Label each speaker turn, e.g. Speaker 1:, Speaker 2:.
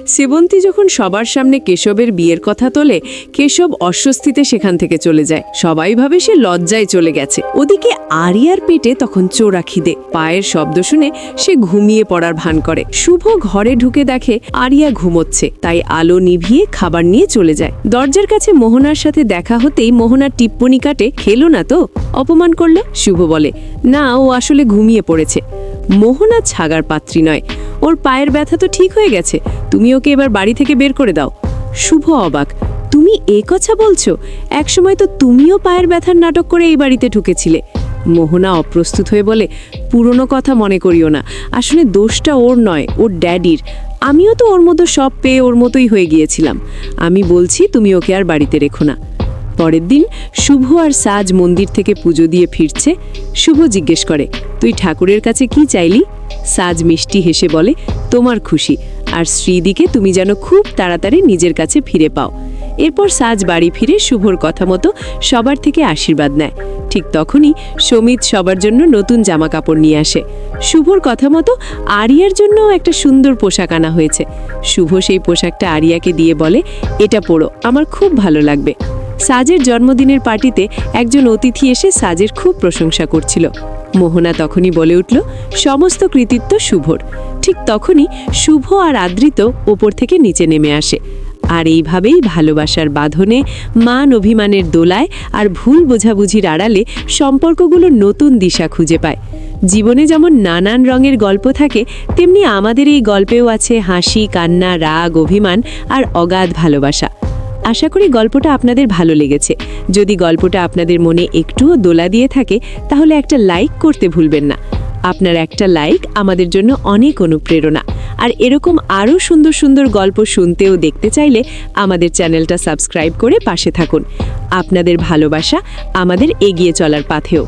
Speaker 1: সেবন্তী যখন সবার সামনে কেশবের বিয়ের কথা তোলে, কেশব অস্বস্তিতে সেখান থেকে চলে যায়। সবাই ভাবে সে লজ্জায় চলে গেছে। ওদিকে আরিয়ার পেটে তখন চোরা খিদে। পায়ের শব্দ শুনে সে ঘুমিয়ে পড়ার ভান করে। শুভ ঘরে ঢুকে দেখে আরিয়া ঘুমোচ্ছে, তাই আলো নিভিয়ে খাবার নিয়ে চলে যায়। দরজার কাছে মোহনার সাথে দেখা হতেই মোহনার টিপ্পনি কাটে, খেলো না তো, অপমান করলো। শুভ বলে, না, ও আসলে ঘুমিয়ে পড়েছে। মোহনা ছাগার পাত্রী নয়, ওর পায়ের ব্যথা তো ঠিক হয়ে গেছে, তুমি ওকে এবার বাড়ি থেকে বের করে দাও। শুভ অবাক, তুমি এ কথা বলছো? একসময় তো তুমিও পায়ের ব্যথার নাটক করে এই বাড়িতে ঢুকেছিলে। মোহনা অপ্রস্তুত হয়ে বলে, পুরনো কথা মনে করিও না, আসলে দোষটা ওর নয়, ওর ড্যাডির। আমিও তো ওর মতো সব পেয়ে ওর মতোই হয়ে গিয়েছিলাম। আমি বলছি তুমি ওকে আর বাড়িতে রেখো না। পরের দিন শুভ আর সাজ মন্দির থেকে পুজো দিয়ে ফিরছে। শুভ জিজ্ঞেস করে, তুই ঠাকুরের কাছে কি চাইলি? সাজ মিষ্টি হেসে বলে, তোমার খুশি আর শ্রীদিকে তুমি যেন খুব তাড়াতাড়ি নিজের কাছে ফিরে পাও। এরপর সাজ বাড়ি ফিরে শুভর কথা মতো সবার থেকে আশীর্বাদ নেয়। ঠিক তখনই সমিত সবার জন্য নতুন জামা কাপড় নিয়ে আসে। শুভর কথা মতো আরিয়ার জন্য একটা সুন্দর পোশাক আনা হয়েছে। শুভ সেই পোশাকটা আরিয়াকে দিয়ে বলে, এটা পরো, আমার খুব ভালো লাগবে। সাজের জন্মদিনের পার্টিতে একজন অতিথি এসে সাজের খুব প্রশংসা করছিল। মোহনা তখনই বলে উঠল, সমস্ত কৃতিত্ব শুভর। ঠিক তখনই শুভ আর আদৃত ওপর থেকে নিচে নেমে আসে। আর এইভাবেই ভালোবাসার বাঁধনে, মান অভিমানের দোলায় আর ভুল বোঝাবুঝির আড়ালে সম্পর্কগুলো নতুন দিশা খুঁজে পায়। জীবনে যেমন নানান রঙের গল্প থাকে, তেমনি আমাদের এই গল্পেও আছে হাসি, কান্না, রাগ, অভিমান আর অগাধ ভালোবাসা। আশা করি গল্পটা আপনাদের ভালো লেগেছে। যদি গল্পটা আপনাদের মনে একটুও দোলা দিয়ে থাকে, তাহলে একটা লাইক করতে ভুলবেন না। আপনার একটা লাইক আমাদের জন্য অনেক অনুপ্রেরণা। আর এরকম আরও সুন্দর সুন্দর গল্প শুনতে ও দেখতে চাইলে আমাদের চ্যানেলটা সাবস্ক্রাইব করে পাশে থাকুন। আপনাদের ভালোবাসা আমাদের এগিয়ে চলার পথেও।